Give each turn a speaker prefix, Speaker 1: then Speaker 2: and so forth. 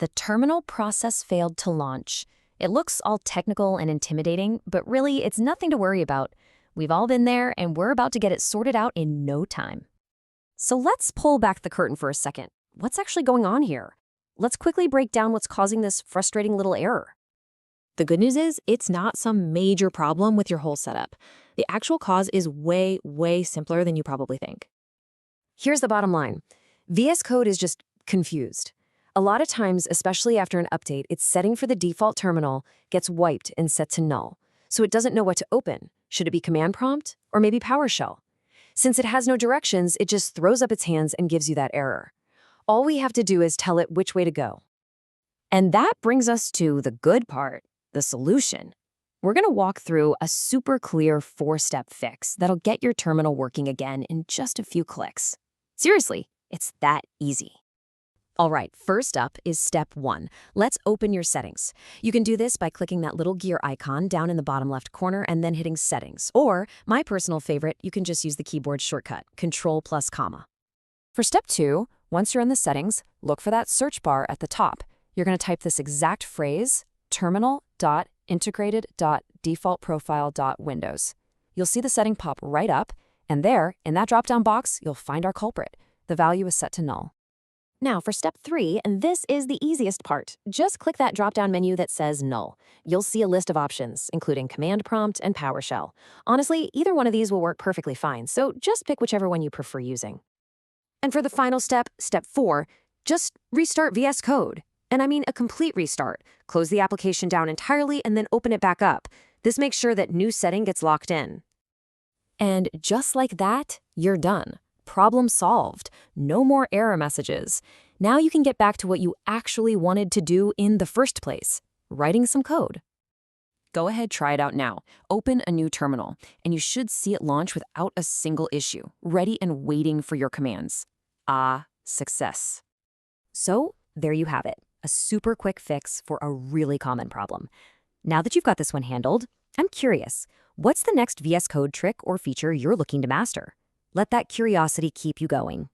Speaker 1: The terminal process failed to launch. It looks all technical and intimidating, but really it's nothing to worry about. We've all been there, and we're about to get it sorted out in no time. So let's pull back the curtain for a second. What's actually going on here? Let's quickly break down what's causing this frustrating little error. The good news is it's not some major problem with your whole setup. The actual cause is way, way simpler than you probably think. Here's the bottom line. VS Code is just confused. A lot of times, especially after an update, its setting for the default terminal gets wiped and set to null. So it doesn't know what to open. Should it be command prompt or maybe PowerShell? Since it has no directions, it just throws up its hands and gives you that error. All we have to do is tell it which way to go. And that brings us to the good part, the solution. We're going to walk through a super clear 4-step fix that'll get your terminal working again in just a few clicks. Seriously, it's that easy. All right, first up is step 1. Let's open your settings. You can do this by clicking that little gear icon down in the bottom left corner and then hitting Settings. Or, my personal favorite, you can just use the keyboard shortcut, Ctrl plus comma. For step 2, once you're in the settings, look for that search bar at the top. You're going to type this exact phrase, terminal.integrated.defaultprofile.windows. You'll see the setting pop right up, and there, in that drop-down box, you'll find our culprit. The value is set to null. Now for step 3, and this is the easiest part. Just click that drop-down menu that says null. You'll see a list of options, including command prompt and PowerShell. Honestly, either one of these will work perfectly fine, so just pick whichever one you prefer using. And for the final step, step 4, just restart VS Code. And I mean a complete restart. Close the application down entirely and then open it back up. This makes sure that new setting gets locked in. And just like that, you're done. Problem solved. No more error messages. Now you can get back to what you actually wanted to do in the first place, writing some code. Go ahead, try it out now. Open a new terminal, and you should see it launch without a single issue, ready and waiting for your commands. Success. So, there you have it. A super quick fix for a really common problem. Now that you've got this one handled, I'm curious, what's the next VS Code trick or feature you're looking to master? Let that curiosity keep you going.